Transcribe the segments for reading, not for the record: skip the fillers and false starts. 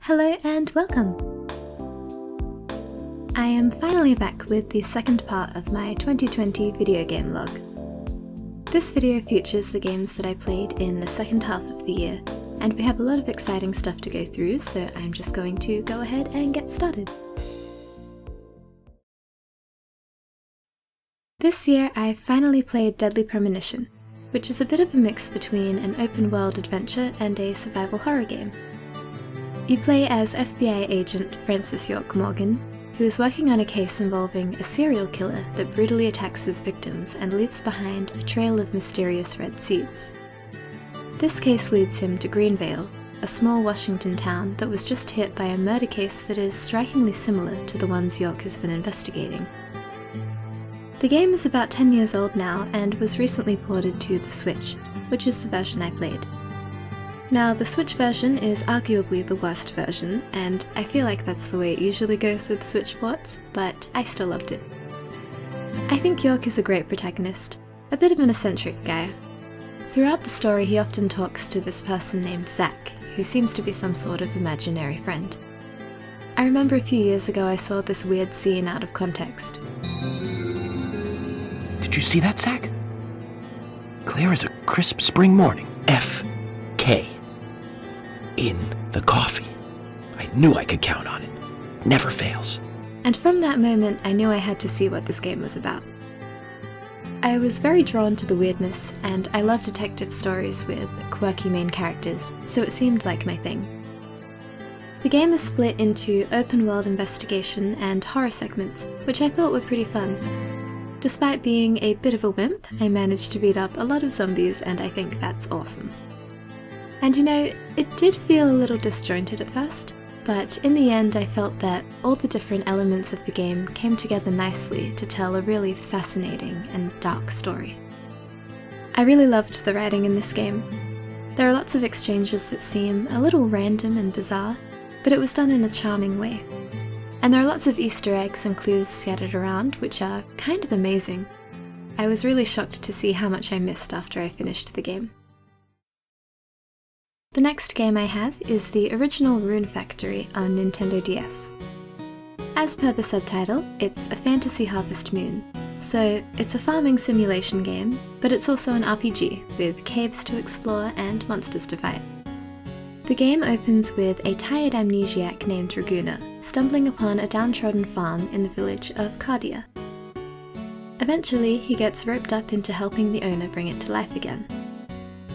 Hello and welcome! I am finally back with the second part of my 2020 video game log. This video features the games that I played in the second half of the year, and we have a lot of exciting stuff to go through, so I'm just going to go ahead and get started. This year I finally played Deadly Premonition, which is a bit of a mix between an open world adventure and a survival horror game. You play as FBI agent Francis York Morgan, who is working on a case involving a serial killer that brutally attacks his victims and leaves behind a trail of mysterious red seeds. This case leads him to Greenvale, a small Washington town that was just hit by a murder case that is strikingly similar to the ones York has been investigating. The game is about 10 years old now and was recently ported to the Switch, which is the version I played. Now, the Switch version is arguably the worst version, and I feel like that's the way it usually goes with Switch ports, but I still loved it. I think York is a great protagonist, a bit of an eccentric guy. Throughout the story he often talks to this person named Zach, who seems to be some sort of imaginary friend. I remember a few years ago I saw this weird scene out of context. Did you see that, Zach? Clear as a crisp spring morning. F.K. in the coffee. I knew I could count on it. Never fails. And from that moment, I knew I had to see what this game was about. I was very drawn to the weirdness, and I love detective stories with quirky main characters, so it seemed like my thing. The game is split into open-world investigation and horror segments, which I thought were pretty fun. Despite being a bit of a wimp, I managed to beat up a lot of zombies, and I think that's awesome. And you know, it did feel a little disjointed at first, but in the end I felt that all the different elements of the game came together nicely to tell a really fascinating and dark story. I really loved the writing in this game. There are lots of exchanges that seem a little random and bizarre, but it was done in a charming way. And there are lots of Easter eggs and clues scattered around, which are kind of amazing. I was really shocked to see how much I missed after I finished the game. The next game I have is the original Rune Factory on Nintendo DS. As per the subtitle, it's a fantasy harvest moon, so it's a farming simulation game, but it's also an RPG, with caves to explore and monsters to fight. The game opens with a tired amnesiac named Rune stumbling upon a downtrodden farm in the village of Cardia. Eventually, he gets roped up into helping the owner bring it to life again.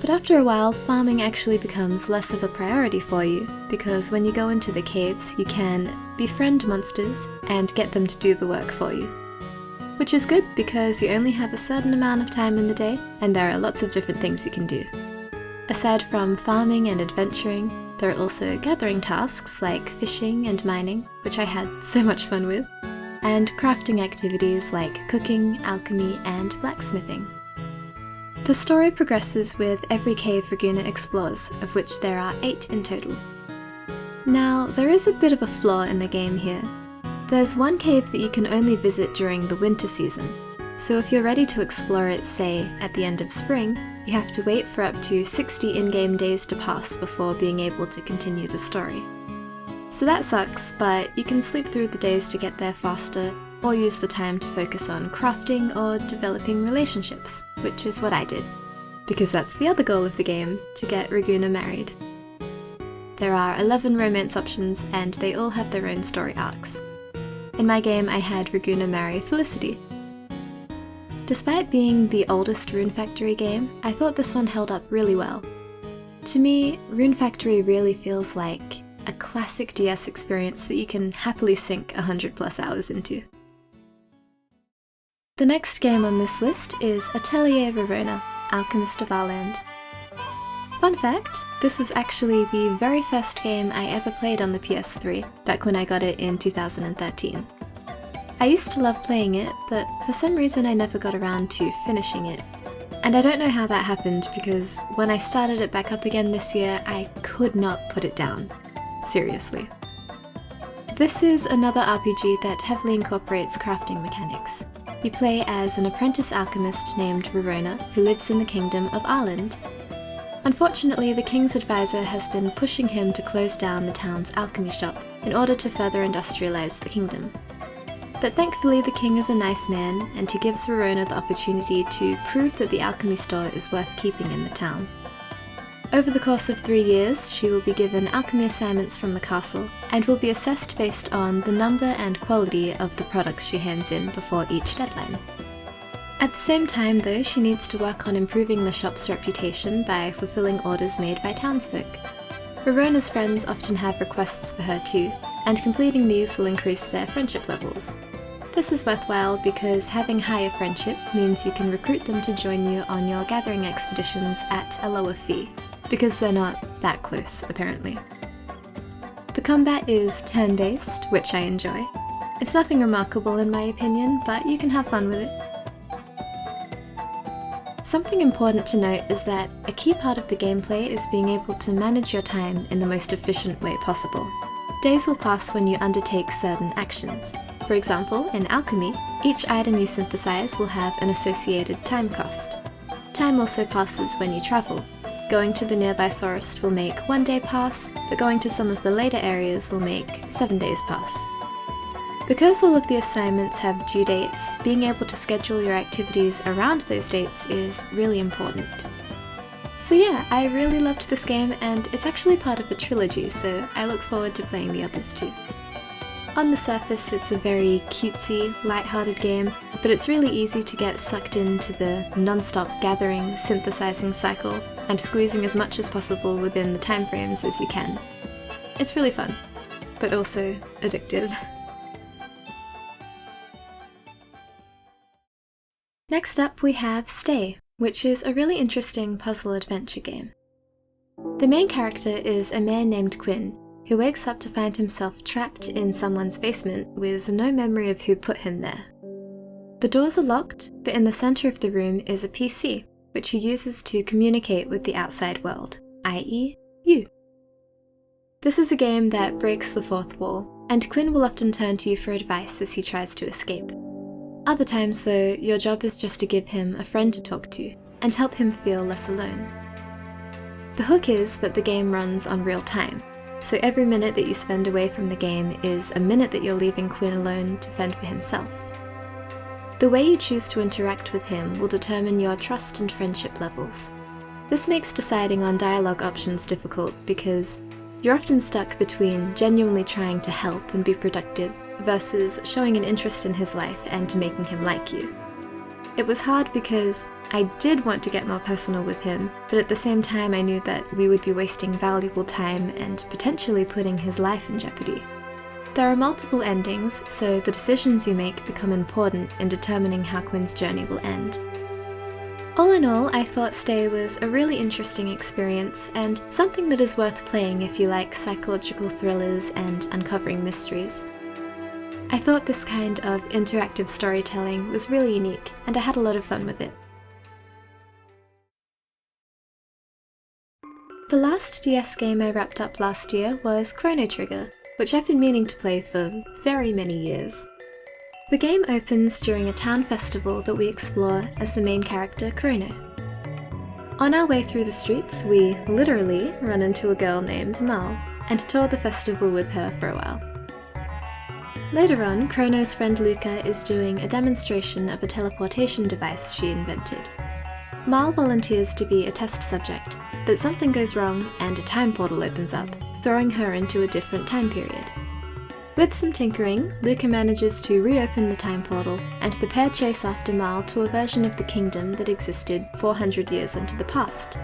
But after a while, farming actually becomes less of a priority for you, because when you go into the caves, you can befriend monsters and get them to do the work for you. Which is good because you only have a certain amount of time in the day, and there are lots of different things you can do. Aside from farming and adventuring, there are also gathering tasks like fishing and mining, which I had so much fun with, and crafting activities like cooking, alchemy, and blacksmithing. The story progresses with every cave Rune explores, of which there are 8 in total. Now, there is a bit of a flaw in the game here. There's one cave that you can only visit during the winter season, so if you're ready to explore it, say, at the end of spring, you have to wait for up to 60 in-game days to pass before being able to continue the story. So that sucks, but you can sleep through the days to get there faster, or use the time to focus on crafting or developing relationships, which is what I did, because that's the other goal of the game, to get Rune married. There are 11 romance options, and they all have their own story arcs. In my game, I had Rune marry Felicity. Despite being the oldest Rune Factory game, I thought this one held up really well. To me, Rune Factory really feels like a classic DS experience that you can happily sink 100+ hours into. The next game on this list is Atelier Rorona, Alchemist of Arland. Fun fact, this was actually the very first game I ever played on the PS3, back when I got it in 2013. I used to love playing it, but for some reason I never got around to finishing it. And I don't know how that happened, because when I started it back up again this year, I could not put it down. Seriously. This is another RPG that heavily incorporates crafting mechanics. You play as an apprentice alchemist named Rorona, who lives in the kingdom of Arland. Unfortunately, the king's advisor has been pushing him to close down the town's alchemy shop in order to further industrialize the kingdom. But thankfully the king is a nice man, and he gives Rorona the opportunity to prove that the alchemy store is worth keeping in the town. Over the course of 3 years, she will be given alchemy assignments from the castle, and will be assessed based on the number and quality of the products she hands in before each deadline. At the same time though, she needs to work on improving the shop's reputation by fulfilling orders made by townsfolk. Rorona's friends often have requests for her too, and completing these will increase their friendship levels. This is worthwhile because having higher friendship means you can recruit them to join you on your gathering expeditions at a lower fee, because they're not that close, apparently. The combat is turn-based, which I enjoy. It's nothing remarkable in my opinion, but you can have fun with it. Something important to note is that a key part of the gameplay is being able to manage your time in the most efficient way possible. Days will pass when you undertake certain actions. For example, in alchemy, each item you synthesize will have an associated time cost. Time also passes when you travel. Going to the nearby forest will make 1 day pass, but going to some of the later areas will make 7 days pass. Because all of the assignments have due dates, being able to schedule your activities around those dates is really important. So yeah, I really loved this game, and it's actually part of a trilogy, so I look forward to playing the others too. On the surface, it's a very cutesy, light-hearted game, but it's really easy to get sucked into the non-stop gathering, synthesizing cycle, and squeezing as much as possible within the time frames as you can. It's really fun, but also addictive. Next up we have Stay, which is a really interesting puzzle adventure game. The main character is a man named Quinn, who wakes up to find himself trapped in someone's basement with no memory of who put him there. The doors are locked, but in the center of the room is a PC, which he uses to communicate with the outside world, i.e. you. This is a game that breaks the fourth wall, and Quinn will often turn to you for advice as he tries to escape. Other times though, your job is just to give him a friend to talk to, and help him feel less alone. The hook is that the game runs on real time, so every minute that you spend away from the game is a minute that you're leaving Quinn alone to fend for himself. The way you choose to interact with him will determine your trust and friendship levels. This makes deciding on dialogue options difficult because you're often stuck between genuinely trying to help and be productive versus showing an interest in his life and making him like you. It was hard because I did want to get more personal with him, but at the same time I knew that we would be wasting valuable time and potentially putting his life in jeopardy. There are multiple endings, so the decisions you make become important in determining how Quinn's journey will end. All in all, I thought Stay was a really interesting experience, and something that is worth playing if you like psychological thrillers and uncovering mysteries. I thought this kind of interactive storytelling was really unique, and I had a lot of fun with it. The last DS game I wrapped up last year was Chrono Trigger, which I've been meaning to play for very many years. The game opens during a town festival that we explore as the main character, Chrono. On our way through the streets, we literally run into a girl named Mal, and tour the festival with her for a while. Later on, Chrono's friend Luca is doing a demonstration of a teleportation device she invented. Mal volunteers to be a test subject, but something goes wrong and a time portal opens up, throwing her into a different time period. With some tinkering, Luca manages to reopen the time portal, and the pair chase after Mal to a version of the kingdom that existed 400 years into the past.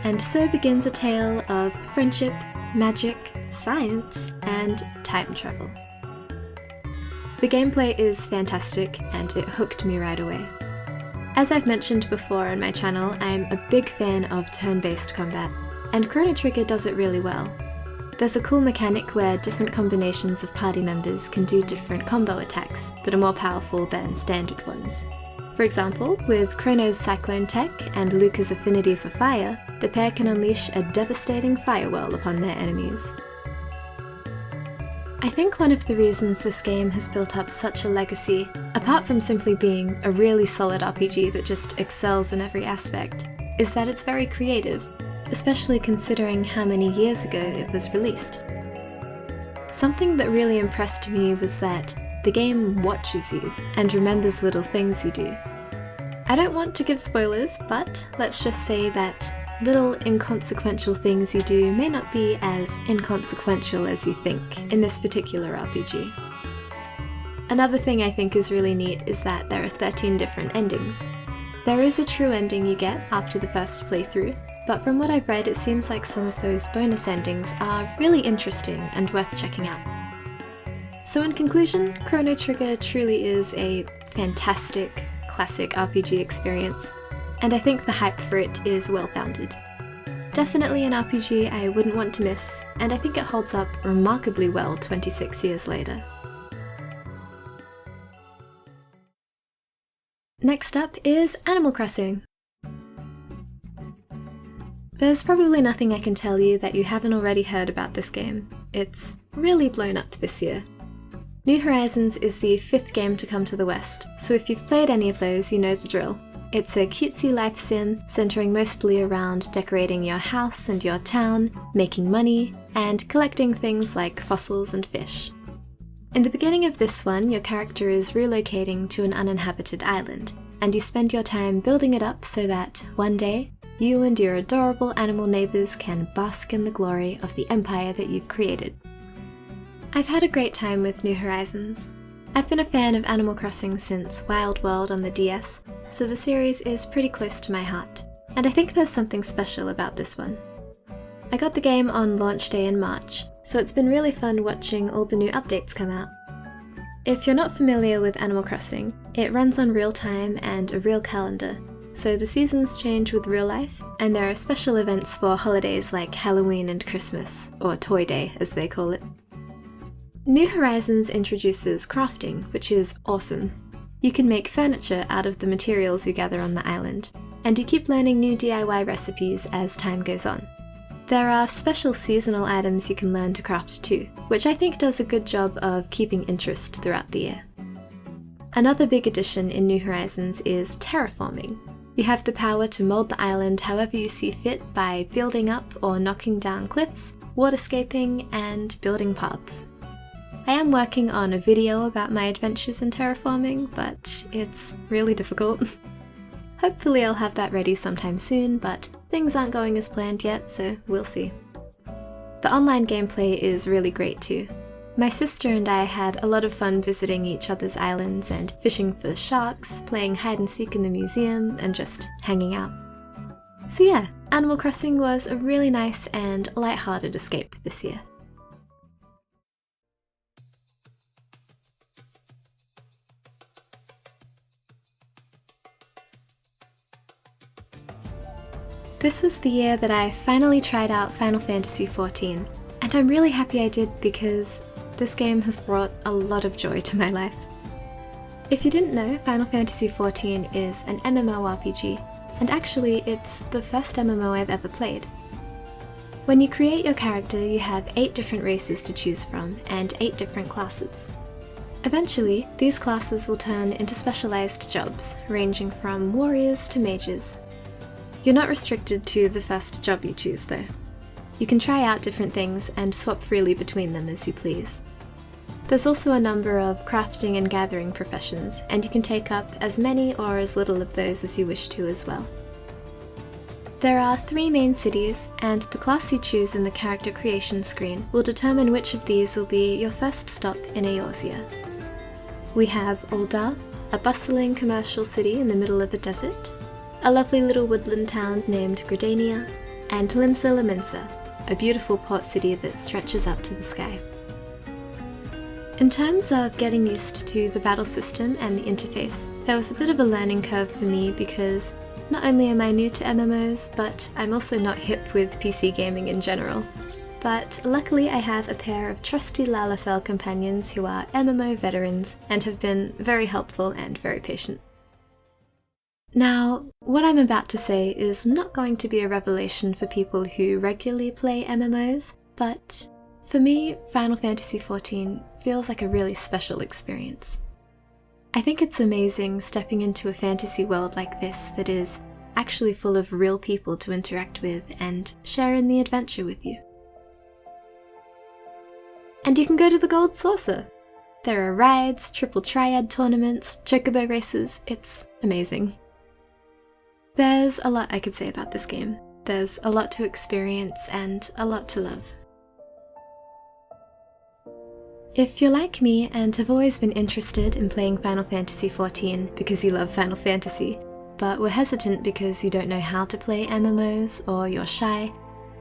And so begins a tale of friendship, magic, science, and time travel. The gameplay is fantastic, and it hooked me right away. As I've mentioned before on my channel, I'm a big fan of turn-based combat, and Chrono Trigger does it really well. There's a cool mechanic where different combinations of party members can do different combo attacks that are more powerful than standard ones. For example, with Chrono's Cyclone tech and Luca's affinity for fire, the pair can unleash a devastating firewall upon their enemies. I think one of the reasons this game has built up such a legacy, apart from simply being a really solid RPG that just excels in every aspect, is that it's very creative. especially considering how many years ago it was released. Something that really impressed me was that the game watches you and remembers little things you do. I don't want to give spoilers, but let's just say that little inconsequential things you do may not be as inconsequential as you think in this particular RPG. Another thing I think is really neat is that there are 13 different endings. There is a true ending you get after the first playthrough, but from what I've read it seems like some of those bonus endings are really interesting and worth checking out. So in conclusion, Chrono Trigger truly is a fantastic, classic RPG experience, and I think the hype for it is well founded. Definitely an RPG I wouldn't want to miss, and I think it holds up remarkably well 26 years later. Next up is Animal Crossing. There's probably nothing I can tell you that you haven't already heard about this game. It's really blown up this year. New Horizons is the 5th game to come to the West, so if you've played any of those, you know the drill. It's a cutesy life sim centering mostly around decorating your house and your town, making money, and collecting things like fossils and fish. In the beginning of this one, your character is relocating to an uninhabited island, and you spend your time building it up so that, one day, you and your adorable animal neighbours can bask in the glory of the empire that you've created. I've had a great time with New Horizons. I've been a fan of Animal Crossing since Wild World on the DS, so the series is pretty close to my heart, and I think there's something special about this one. I got the game on launch day in March, so it's been really fun watching all the new updates come out. If you're not familiar with Animal Crossing, it runs on real time and a real calendar, so the seasons change with real life, and there are special events for holidays like Halloween and Christmas, or Toy Day as they call it. New Horizons introduces crafting, which is awesome. You can make furniture out of the materials you gather on the island, and you keep learning new DIY recipes as time goes on. There are special seasonal items you can learn to craft too, which I think does a good job of keeping interest throughout the year. Another big addition in New Horizons is terraforming. You have the power to mold the island however you see fit by building up or knocking down cliffs, waterscaping, and building paths. I am working on a video about my adventures in terraforming, but it's really difficult. Hopefully I'll have that ready sometime soon, but things aren't going as planned yet, so we'll see. The online gameplay is really great too. My sister and I had a lot of fun visiting each other's islands and fishing for sharks, playing hide and seek in the museum, and just hanging out. So yeah, Animal Crossing was a really nice and light-hearted escape this year. This was the year that I finally tried out Final Fantasy XIV, and I'm really happy I did because this game has brought a lot of joy to my life. If you didn't know, Final Fantasy XIV is an MMORPG, and actually it's the first MMO I've ever played. When you create your character, you have 8 different races to choose from, and 8 different classes. Eventually, these classes will turn into specialized jobs, ranging from warriors to mages. You're not restricted to the first job you choose though. You can try out different things and swap freely between them as you please. There's also a number of crafting and gathering professions, and you can take up as many or as little of those as you wish to as well. There are 3 main cities, and the class you choose in the character creation screen will determine which of these will be your first stop in Eorzea. We have Ul'dah, a bustling commercial city in the middle of a desert, a lovely little woodland town named Gridania, and Limsa Lominsa, a beautiful port city that stretches up to the sky. In terms of getting used to the battle system and the interface, there was a bit of a learning curve for me because not only am I new to MMOs, but I'm also not hip with PC gaming in general. But luckily I have a pair of trusty Lalafell companions who are MMO veterans and have been very helpful and very patient. Now, what I'm about to say is not going to be a revelation for people who regularly play MMOs, but for me, Final Fantasy XIV feels like a really special experience. I think it's amazing stepping into a fantasy world like this that is actually full of real people to interact with and share in the adventure with you. And you can go to the Gold Saucer! There are rides, triple triad tournaments, chocobo races, it's amazing. There's a lot I could say about this game. There's a lot to experience and a lot to love. If you're like me and have always been interested in playing Final Fantasy XIV because you love Final Fantasy, but were hesitant because you don't know how to play MMOs or you're shy,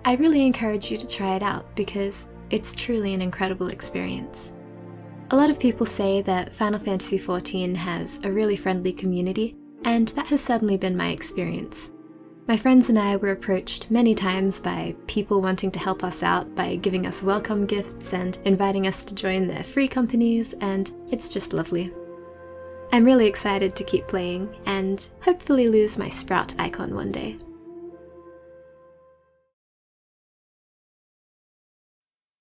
I really encourage you to try it out because it's truly an incredible experience. A lot of people say that Final Fantasy XIV has a really friendly community, and that has certainly been my experience. My friends and I were approached many times by people wanting to help us out by giving us welcome gifts and inviting us to join their free companies, and it's just lovely. I'm really excited to keep playing and hopefully lose my sprout icon one day.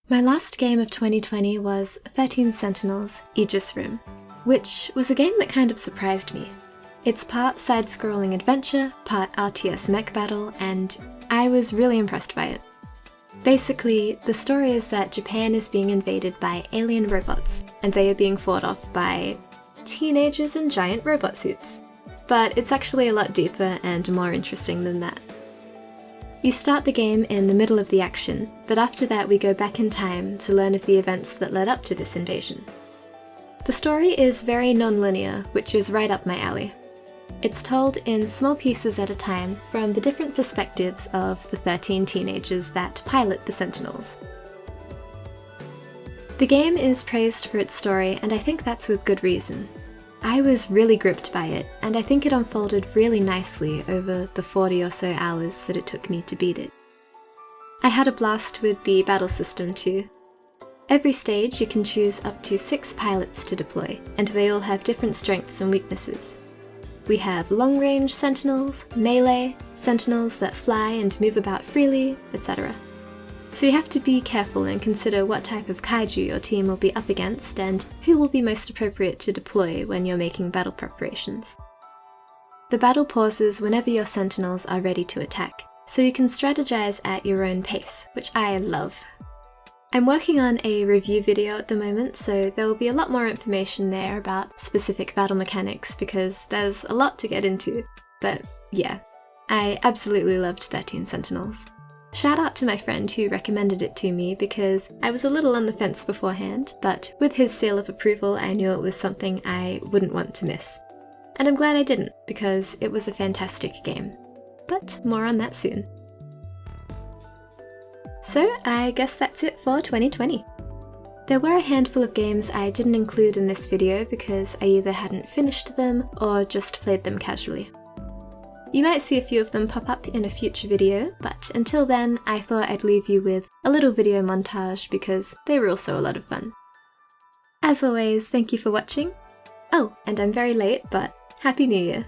My last game of 2020 was 13 Sentinels, Aegis Room, which was a game that kind of surprised me. It's part side-scrolling adventure, part RTS mech battle, and I was really impressed by it. Basically, the story is that Japan is being invaded by alien robots, and they are being fought off by teenagers in giant robot suits. But it's actually a lot deeper and more interesting than that. You start the game in the middle of the action, but after that we go back in time to learn of the events that led up to this invasion. The story is very non-linear, which is right up my alley. It's told in small pieces at a time from the different perspectives of the 13 teenagers that pilot the Sentinels. The game is praised for its story, and I think that's with good reason. I was really gripped by it, and I think it unfolded really nicely over the 40 or so hours that it took me to beat it. I had a blast with the battle system too. Every stage you can choose up to 6 pilots to deploy, and they all have different strengths and weaknesses. We have long-range Sentinels, melee, Sentinels that fly and move about freely, etc. So you have to be careful and consider what type of kaiju your team will be up against and who will be most appropriate to deploy when you're making battle preparations. The battle pauses whenever your Sentinels are ready to attack, so you can strategize at your own pace, which I love. I'm working on a review video at the moment, so there will be a lot more information there about specific battle mechanics because there's a lot to get into. But yeah, I absolutely loved 13 Sentinels. Shout out to my friend who recommended it to me because I was a little on the fence beforehand, but with his seal of approval I knew it was something I wouldn't want to miss. And I'm glad I didn't, because it was a fantastic game. But more on that soon. So I guess that's it for 2020. There were a handful of games I didn't include in this video because I either hadn't finished them or just played them casually. You might see a few of them pop up in a future video, but until then I thought I'd leave you with a little video montage because they were also a lot of fun. As always, thank you for watching. Oh, and I'm very late, but Happy New Year!